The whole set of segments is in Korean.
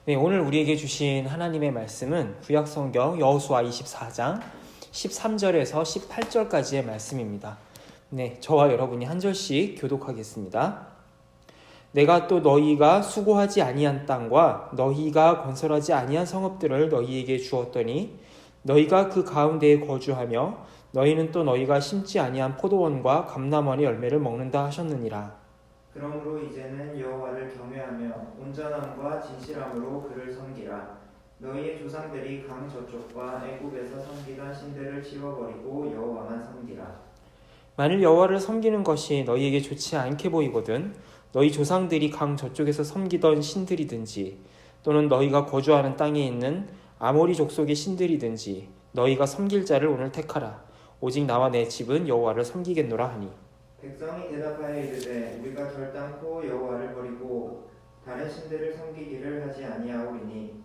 네, 오늘 우리에게 주신 하나님의 말씀은 구약성경 여호수아 24장 13절에서 18절까지의 말씀입니다. 네, 저와 여러분이 한 절씩 교독하겠습니다. 내가 또 너희가 수고하지 아니한 땅과 너희가 건설하지 아니한 성읍들을 너희에게 주었더니 너희가 그 가운데에 거주하며 너희는 또 너희가 심지 아니한 포도원과 감람원의 열매를 먹는다 하셨느니라. 그러므로 이제는 여호와를 경외하며 온전함과 진실함으로 그를 섬기라. 너희의 조상들이 강 저쪽과 애굽에서 섬기던 신들을 치워버리고 여호와만 섬기라. 만일 여호와를 섬기는 것이 너희에게 좋지 않게 보이거든 너희 조상들이 강 저쪽에서 섬기던 신들이든지 또는 너희가 거주하는 땅에 있는 아모리 족속의 신들이든지 너희가 섬길 자를 오늘 택하라. 오직 나와 내 집은 여호와를 섬기겠노라 하니. 백성이 대답하여 이르되 우리가 결단코 여호와를 버리고 다른 신들을 섬기기를 하지 아니하오리니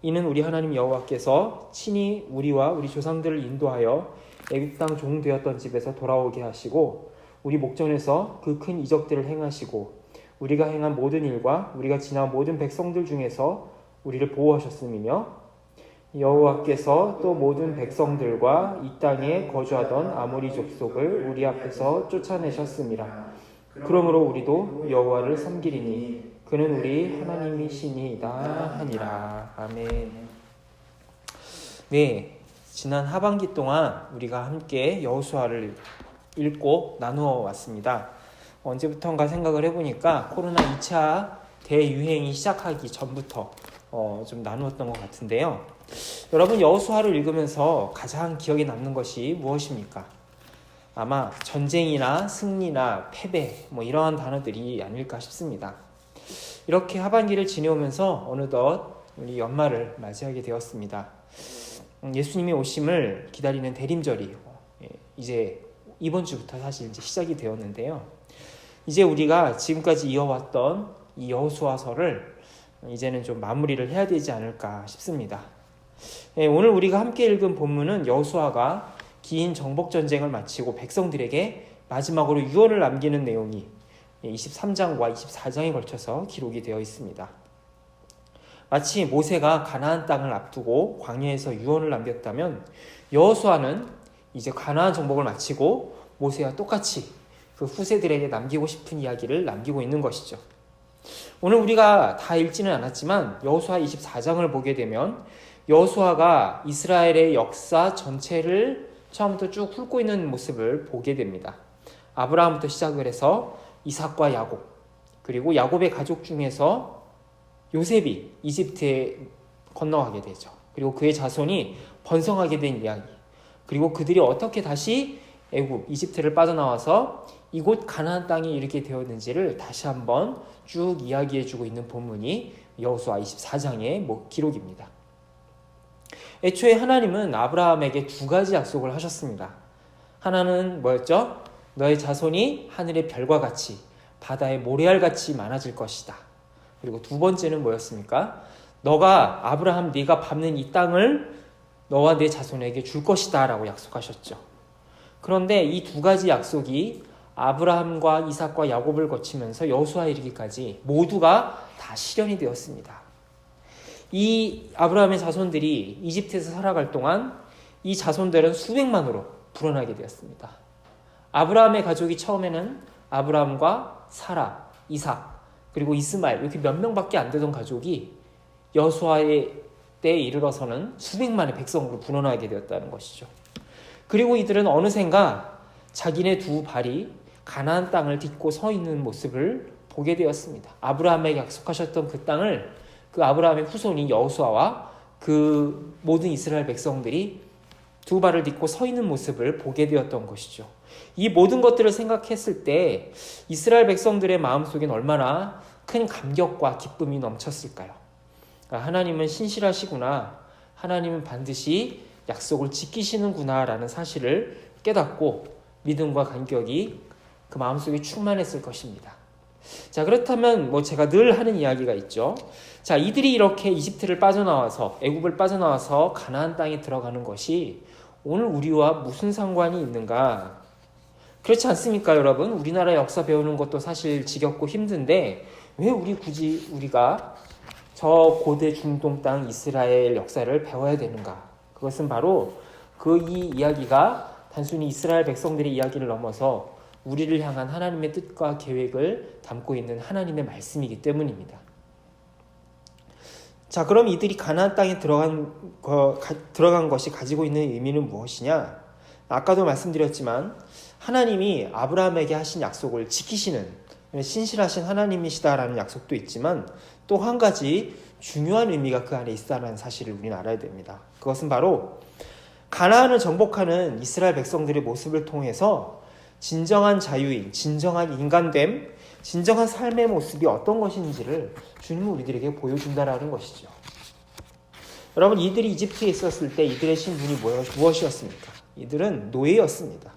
이는 우리 하나님 여호와께서 친히 우리와 우리 조상들을 인도하여 애굽 땅 종 되었던 집에서 돌아오게 하시고 우리 목전에서 그 큰 이적들을 행하시고 우리가 행한 모든 일과 우리가 지난 모든 백성들 중에서 우리를 보호하셨음이며 여호와께서 또 모든 백성들과 이 땅에 거주하던 아모리 족속을 우리 앞에서 쫓아내셨음이라. 그러므로 우리도 여호와를 섬기리니 그는 우리 하나님이시니이다 하니라. 아멘. 네, 지난 하반기 동안 우리가 함께 여호수아를 읽고 나누어 왔습니다. 언제부턴가 생각을 해보니까 코로나 2차 대유행이 시작하기 전부터 좀 나누었던 것 같은데요. 여러분, 여호수아를 읽으면서 가장 기억에 남는 것이 무엇입니까? 아마 전쟁이나 승리나 패배 이러한 단어들이 아닐까 싶습니다. 이렇게 하반기를 지내오면서 어느덧 우리 연말을 맞이하게 되었습니다. 예수님의 오심을 기다리는 대림절이 이제 이번 주부터 사실 이제 시작이 되었는데요. 이제 우리가 지금까지 이어왔던 이 여호수아서를 이제는 좀 마무리를 해야 되지 않을까 싶습니다. 오늘 우리가 함께 읽은 본문은 여호수아가 긴 정복전쟁을 마치고 백성들에게 마지막으로 유언을 남기는 내용이 23장과 24장에 걸쳐서 기록이 되어 있습니다. 마치 모세가 가나안 땅을 앞두고 광야에서 유언을 남겼다면 여호수아는 이제 가나안 정복을 마치고 모세와 똑같이 그 후세들에게 남기고 싶은 이야기를 남기고 있는 것이죠. 오늘 우리가 다 읽지는 않았지만 여호수아 24장을 보게 되면 여호수아가 이스라엘의 역사 전체를 처음부터 쭉 훑고 있는 모습을 보게 됩니다. 아브라함부터 시작을 해서 이삭과 야곱, 그리고 야곱의 가족 중에서 요셉이 이집트에 건너가게 되죠. 그리고 그의 자손이 번성하게 된 이야기, 그리고 그들이 어떻게 다시 애굽, 이집트를 빠져나와서 이곳 가나안 땅에 이르게 되었는지를 다시 한번 쭉 이야기해주고 있는 본문이 여호수아 24장의 기록입니다. 애초에 하나님은 아브라함에게 두 가지 약속을 하셨습니다. 하나는 뭐였죠? 너의 자손이 하늘의 별과 같이 바다의 모래알같이 많아질 것이다. 그리고 두 번째는 뭐였습니까? 너가 아브라함 네가 밟는 이 땅을 너와 내 자손에게 줄 것이다 라고 약속하셨죠. 그런데 이 두 가지 약속이 아브라함과 이삭과 야곱을 거치면서 여호수아에 이르기까지 모두가 다 실현이 되었습니다. 이 아브라함의 자손들이 이집트에서 살아갈 동안 이 자손들은 수백만으로 불어나게 되었습니다. 아브라함의 가족이 처음에는 아브라함과 사라, 이삭, 그리고 이스마엘 이렇게 몇 명밖에 안 되던 가족이 여호수아의 때에 이르러서는 수백만의 백성으로 불어나게 되었다는 것이죠. 그리고 이들은 어느샌가 자기네 두 발이 가나안 땅을 딛고 서 있는 모습을 보게 되었습니다. 아브라함에게 약속하셨던 그 땅을 그 아브라함의 후손인 여호수아와 그 모든 이스라엘 백성들이 두 발을 딛고 서 있는 모습을 보게 되었던 것이죠. 이 모든 것들을 생각했을 때 이스라엘 백성들의 마음속엔 얼마나 큰 감격과 기쁨이 넘쳤을까요? 하나님은 신실하시구나, 하나님은 반드시 약속을 지키시는구나 라는 사실을 깨닫고 믿음과 감격이 그 마음속에 충만했을 것입니다. 자, 그렇다면 제가 늘 하는 이야기가 있죠. 자, 이들이 이렇게 이집트를 빠져나와서 애굽을 빠져나와서 가나안 땅에 들어가는 것이 오늘 우리와 무슨 상관이 있는가? 그렇지 않습니까, 여러분? 우리나라 역사 배우는 것도 사실 지겹고 힘든데 왜 굳이 우리가 저 고대 중동 땅 이스라엘 역사를 배워야 되는가? 그것은 바로 이 이야기가 단순히 이스라엘 백성들의 이야기를 넘어서 우리를 향한 하나님의 뜻과 계획을 담고 있는 하나님의 말씀이기 때문입니다. 자, 그럼 이들이 가나안 땅에 들어간 것이 가지고 있는 의미는 무엇이냐? 아까도 말씀드렸지만 하나님이 아브라함에게 하신 약속을 지키시는 신실하신 하나님이시다라는 약속도 있지만 또 한 가지 중요한 의미가 그 안에 있다는 사실을 우리는 알아야 됩니다. 그것은 바로 가나안을 정복하는 이스라엘 백성들의 모습을 통해서 진정한 자유인, 진정한 인간됨, 진정한 삶의 모습이 어떤 것인지를 주님은 우리들에게 보여준다라는 것이죠. 여러분, 이들이 이집트에 있었을 때 이들의 신분이 무엇이었습니까? 이들은 노예였습니다.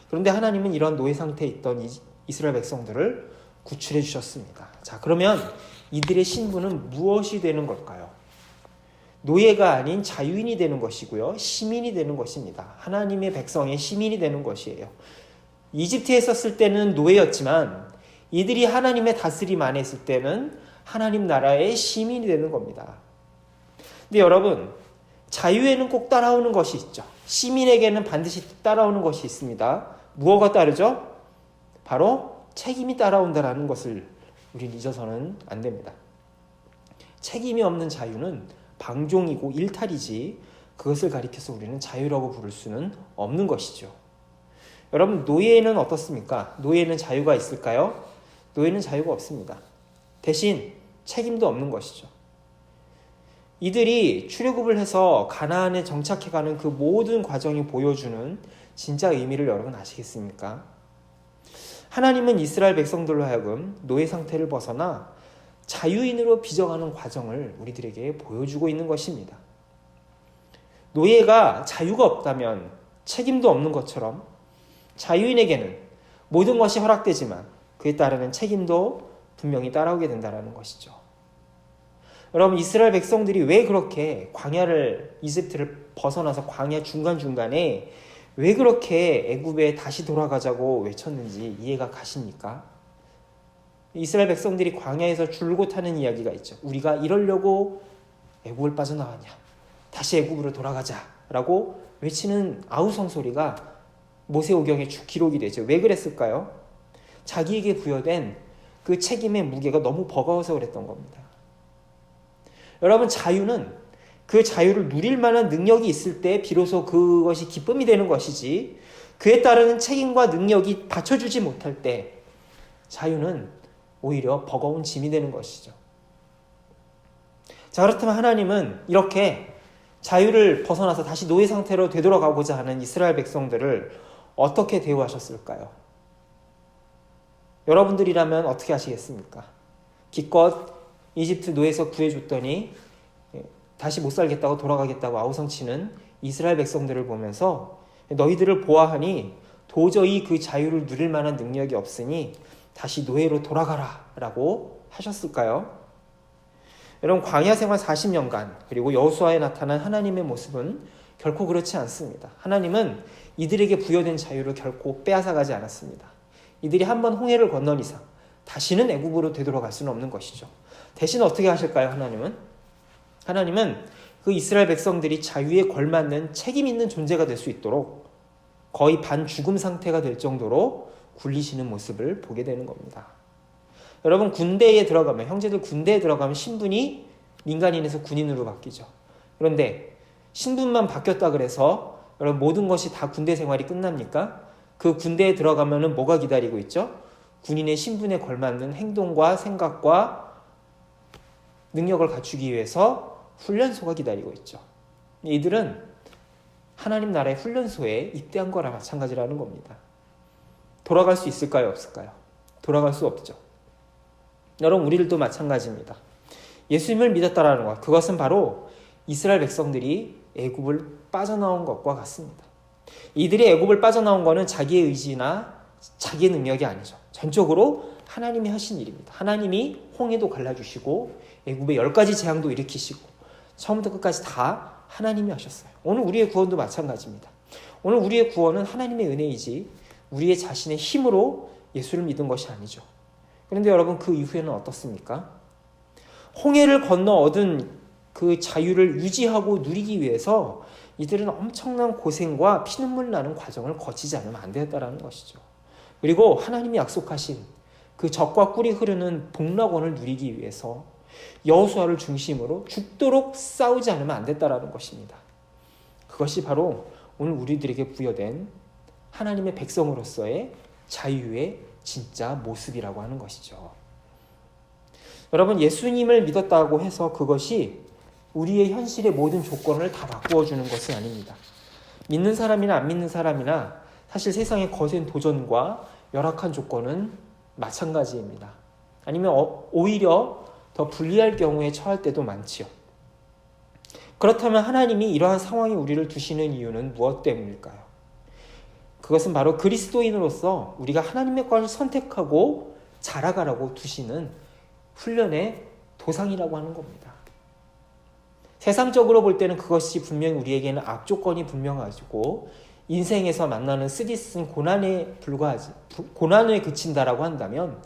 그런데 하나님은 이런 노예 상태에 있던 이스라엘 백성들을 구출해 주셨습니다. 자, 그러면 이들의 신분은 무엇이 되는 걸까요? 노예가 아닌 자유인이 되는 것이고요. 시민이 되는 것입니다. 하나님의 백성의 시민이 되는 것이에요. 이집트에 있었을 때는 노예였지만 이들이 하나님의 다스림 안에 있을 때는 하나님 나라의 시민이 되는 겁니다. 근데 여러분, 자유에는 꼭 따라오는 것이 있죠. 시민에게는 반드시 따라오는 것이 있습니다. 무엇가 따르죠? 바로 책임이 따라온다라는 것을 우리는 잊어서는 안 됩니다. 책임이 없는 자유는 방종이고 일탈이지 그것을 가리켜서 우리는 자유라고 부를 수는 없는 것이죠. 여러분, 노예는 어떻습니까? 노예는 자유가 있을까요? 노예는 자유가 없습니다. 대신 책임도 없는 것이죠. 이들이 출애굽을 해서 가나안에 정착해가는 그 모든 과정이 보여주는 진짜 의미를 여러분 아시겠습니까? 하나님은 이스라엘 백성들로 하여금 노예 상태를 벗어나 자유인으로 빚어가는 과정을 우리들에게 보여주고 있는 것입니다. 노예가 자유가 없다면 책임도 없는 것처럼 자유인에게는 모든 것이 허락되지만 그에 따르는 책임도 분명히 따라오게 된다는 것이죠. 여러분, 이스라엘 백성들이 왜 그렇게 이집트를 벗어나서 광야 중간중간에 왜 그렇게 애굽에 다시 돌아가자고 외쳤는지 이해가 가십니까? 이스라엘 백성들이 광야에서 줄곧 하는 이야기가 있죠. 우리가 이러려고 애굽을 빠져나왔냐? 다시 애굽으로 돌아가자라고 외치는 아우성 소리가 모세오경에 기록이 되죠. 왜 그랬을까요? 자기에게 부여된 그 책임의 무게가 너무 버거워서 그랬던 겁니다. 여러분, 자유는 그 자유를 누릴 만한 능력이 있을 때 비로소 그것이 기쁨이 되는 것이지 그에 따르는 책임과 능력이 받쳐주지 못할 때 자유는 오히려 버거운 짐이 되는 것이죠. 자, 그렇다면 하나님은 이렇게 자유를 벗어나서 다시 노예 상태로 되돌아가고자 하는 이스라엘 백성들을 어떻게 대우하셨을까요? 여러분들이라면 어떻게 하시겠습니까? 기껏 이집트 노예에서 구해줬더니 다시 못 살겠다고 돌아가겠다고 아우성치는 이스라엘 백성들을 보면서 너희들을 보아하니 도저히 그 자유를 누릴 만한 능력이 없으니 다시 노예로 돌아가라 라고 하셨을까요? 여러분, 광야 생활 40년간 그리고 여호수아에 나타난 하나님의 모습은 결코 그렇지 않습니다. 하나님은 이들에게 부여된 자유를 결코 빼앗아가지 않았습니다. 이들이 한번 홍해를 건넌 이상 다시는 애굽으로 되돌아갈 수는 없는 것이죠. 대신 어떻게 하실까요? 하나님은 그 이스라엘 백성들이 자유에 걸맞는 책임 있는 존재가 될 수 있도록 거의 반죽음 상태가 될 정도로 굴리시는 모습을 보게 되는 겁니다. 여러분, 형제들 군대에 들어가면 신분이 민간인에서 군인으로 바뀌죠. 그런데 신분만 바뀌었다 그래서 여러분 모든 것이 다 군대 생활이 끝납니까? 그 군대에 들어가면은 뭐가 기다리고 있죠? 군인의 신분에 걸맞는 행동과 생각과 능력을 갖추기 위해서 훈련소가 기다리고 있죠. 이들은 하나님 나라의 훈련소에 입대한 거랑 마찬가지라는 겁니다. 돌아갈 수 있을까요? 없을까요? 돌아갈 수 없죠. 여러분, 우리들도 마찬가지입니다. 예수님을 믿었다라는 것, 그것은 바로 이스라엘 백성들이 애굽을 빠져나온 것과 같습니다. 이들이 애굽을 빠져나온 것은 자기의 의지나 자기의 능력이 아니죠. 전적으로 하나님이 하신 일입니다. 하나님이 홍해도 갈라주시고 애굽의 10가지 재앙도 일으키시고 처음부터 끝까지 다 하나님이 하셨어요. 오늘 우리의 구원도 마찬가지입니다. 오늘 우리의 구원은 하나님의 은혜이지 우리의 자신의 힘으로 예수를 믿은 것이 아니죠. 그런데 여러분, 그 이후에는 어떻습니까? 홍해를 건너 얻은 그 자유를 유지하고 누리기 위해서 이들은 엄청난 고생과 피눈물 나는 과정을 거치지 않으면 안 되었다는 것이죠. 그리고 하나님이 약속하신 그 젖과 꿀이 흐르는 복락원을 누리기 위해서 여호수아를 중심으로 죽도록 싸우지 않으면 안 됐다라는 것입니다. 그것이 바로 오늘 우리들에게 부여된 하나님의 백성으로서의 자유의 진짜 모습이라고 하는 것이죠. 여러분, 예수님을 믿었다고 해서 그것이 우리의 현실의 모든 조건을 다 바꾸어주는 것은 아닙니다. 믿는 사람이나 안 믿는 사람이나 사실 세상의 거센 도전과 열악한 조건은 마찬가지입니다. 아니면 오히려 더 불리할 경우에 처할 때도 많지요. 그렇다면 하나님이 이러한 상황에 우리를 두시는 이유는 무엇 때문일까요? 그것은 바로 그리스도인으로서 우리가 하나님의 것을 선택하고 자라가라고 두시는 훈련의 도상이라고 하는 겁니다. 세상적으로 볼 때는 그것이 분명히 우리에게는 악조건이 분명하고 인생에서 만나는 쓰디쓴 고난에 그친다라고 한다면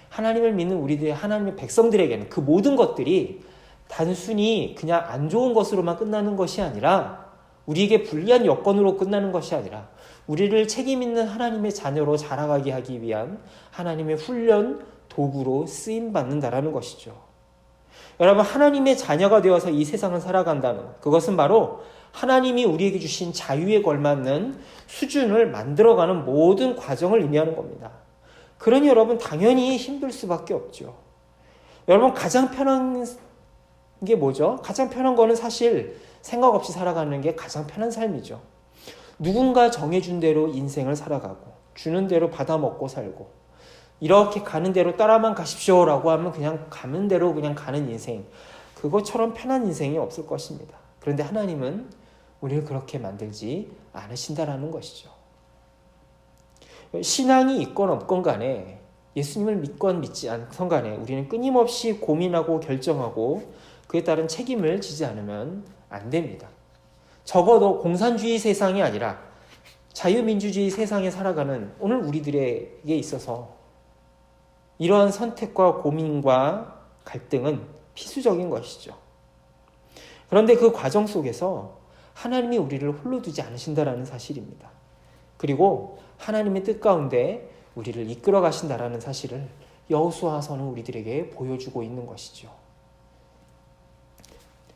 하나님을 믿는 우리들의 하나님의 백성들에게는 그 모든 것들이 단순히 그냥 안 좋은 것으로만 끝나는 것이 아니라 우리에게 불리한 여건으로 끝나는 것이 아니라 우리를 책임 있는 하나님의 자녀로 자라가게 하기 위한 하나님의 훈련 도구로 쓰임받는다라는 것이죠. 여러분, 하나님의 자녀가 되어서 이 세상을 살아간다는 그것은 바로 하나님이 우리에게 주신 자유에 걸맞는 수준을 만들어가는 모든 과정을 의미하는 겁니다. 그러니 여러분, 당연히 힘들 수밖에 없죠. 여러분, 가장 편한 게 뭐죠? 가장 편한 거는 사실 생각 없이 살아가는 게 가장 편한 삶이죠. 누군가 정해준 대로 인생을 살아가고 주는 대로 받아먹고 살고 이렇게 가는 대로 따라만 가십시오라고 하면 그냥 가는 대로 그냥 가는 인생, 그것처럼 편한 인생이 없을 것입니다. 그런데 하나님은 우리를 그렇게 만들지 않으신다라는 것이죠. 신앙이 있건 없건 간에, 예수님을 믿건 믿지 않건 간에 우리는 끊임없이 고민하고 결정하고 그에 따른 책임을 지지 않으면 안 됩니다. 적어도 공산주의 세상이 아니라 자유민주주의 세상에 살아가는 오늘 우리들에게 있어서 이러한 선택과 고민과 갈등은 필수적인 것이죠. 그런데 그 과정 속에서 하나님이 우리를 홀로 두지 않으신다라는 사실입니다. 그리고 하나님의 뜻 가운데 우리를 이끌어 가신다라는 사실을 여호수아서는 우리들에게 보여주고 있는 것이죠.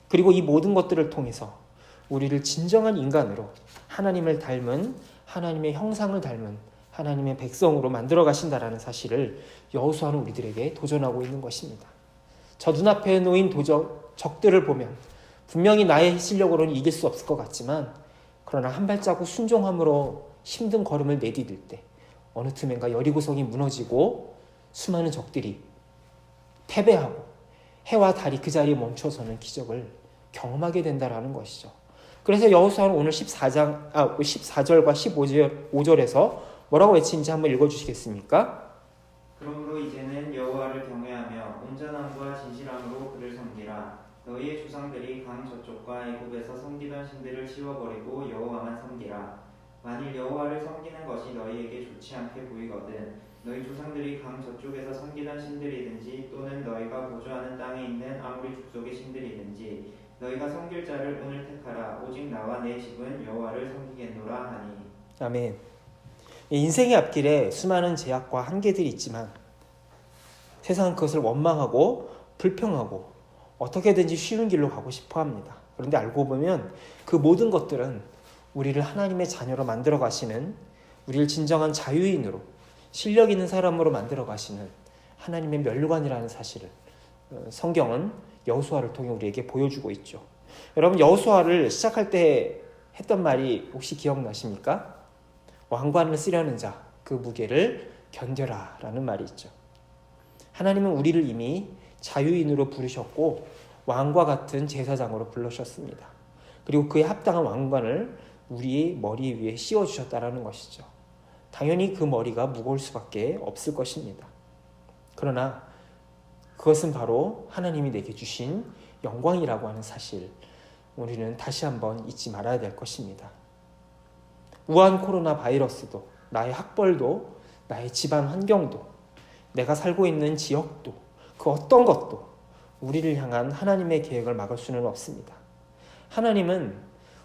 그리고 이 모든 것들을 통해서 우리를 진정한 인간으로 하나님을 닮은, 하나님의 형상을 닮은 하나님의 백성으로 만들어 가신다라는 사실을 여호수아는 우리들에게 도전하고 있는 것입니다. 저 눈앞에 놓인 적들을 보면 분명히 나의 실력으로는 이길 수 없을 것 같지만, 그러나 한 발자국 순종함으로 힘든 걸음을 내디딜 때 어느 틈엔가 여리고성이 무너지고 수많은 적들이 패배하고 해와 달이 그 자리에 멈춰서는 기적을 경험하게 된다라는 것이죠. 그래서 여호수아는 오늘 14절과 15절에서 뭐라고 외치는지 한번 읽어주시겠습니까? 그러므로 이제는 여호와를 경외하며 온전함과 진실함으로 그를 섬기라. 너희의 조상들이 강 저쪽과 애굽에서 섬기던 신들을 치워버리고 여호와만 섬기라. 만일 여호와를 섬기는 것이 너희에게 좋지 않게 보이거든 너희 조상들이 강 저쪽에서 섬기던 신들이든지 또는 너희가 거주하는 땅에 있는 아무리 족속의 신들이든지 너희가 섬길 자를 오늘 택하라. 오직 나와 내 집은 여호와를 섬기겠노라 하니. 아멘. 인생의 앞길에 수많은 제약과 한계들이 있지만 세상은 그것을 원망하고 불평하고 어떻게든지 쉬운 길로 가고 싶어 합니다. 그런데 알고 보면 그 모든 것들은 우리를 하나님의 자녀로 만들어 가시는, 우리를 진정한 자유인으로, 실력 있는 사람으로 만들어 가시는 하나님의 멸관이라는 사실을 성경은 여호수아를 통해 우리에게 보여주고 있죠. 여러분, 여호수아를 시작할 때 했던 말이 혹시 기억나십니까? 왕관을 쓰려는 자, 그 무게를 견뎌라 라는 말이 있죠. 하나님은 우리를 이미 자유인으로 부르셨고 왕과 같은 제사장으로 불러주셨습니다. 그리고 그에 합당한 왕관을 우리의 머리 위에 씌워주셨다라는 것이죠. 당연히 그 머리가 무거울 수밖에 없을 것입니다. 그러나 그것은 바로 하나님이 내게 주신 영광이라고 하는 사실, 우리는 다시 한번 잊지 말아야 될 것입니다. 우한 코로나 바이러스도, 나의 학벌도, 나의 집안 환경도, 내가 살고 있는 지역도, 그 어떤 것도 우리를 향한 하나님의 계획을 막을 수는 없습니다. 하나님은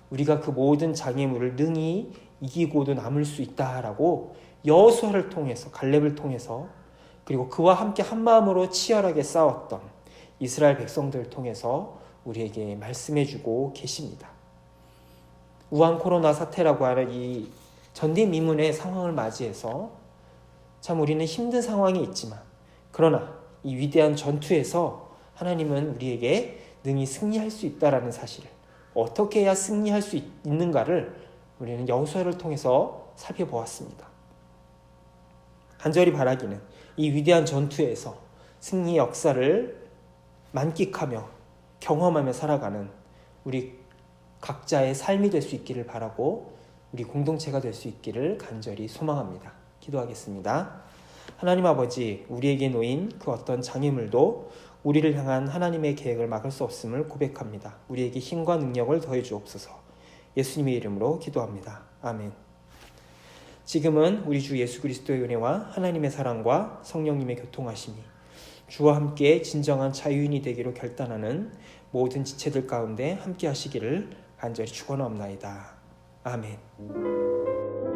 우리가 그 모든 장애물을 능히 이기고도 남을 수 있다라고 여호수아를 통해서, 갈렙을 통해서, 그리고 그와 함께 한마음으로 치열하게 싸웠던 이스라엘 백성들을 통해서 우리에게 말씀해주고 계십니다. 우한 코로나 사태라고 하는 이 전대미문의 상황을 맞이해서 참 우리는 힘든 상황에 있지만, 그러나 이 위대한 전투에서 하나님은 우리에게 능히 승리할 수 있다라는 사실을, 어떻게 해야 승리할 수 있는가를 우리는 여호수아를 통해서 살펴보았습니다. 간절히 바라기는 이 위대한 전투에서 승리의 역사를 만끽하며 경험하며 살아가는 우리 각자의 삶이 될 수 있기를 바라고, 우리 공동체가 될 수 있기를 간절히 소망합니다. 기도하겠습니다. 하나님 아버지, 우리에게 놓인 그 어떤 장애물도 우리를 향한 하나님의 계획을 막을 수 없음을 고백합니다. 우리에게 힘과 능력을 더해 주옵소서. 예수님의 이름으로 기도합니다. 아멘. 지금은 우리 주 예수 그리스도의 은혜와 하나님의 사랑과 성령님의 교통하심이 주와 함께 진정한 자유인이 되기로 결단하는 모든 지체들 가운데 함께 하시기를 간절히 축원하옵나이다. 아멘.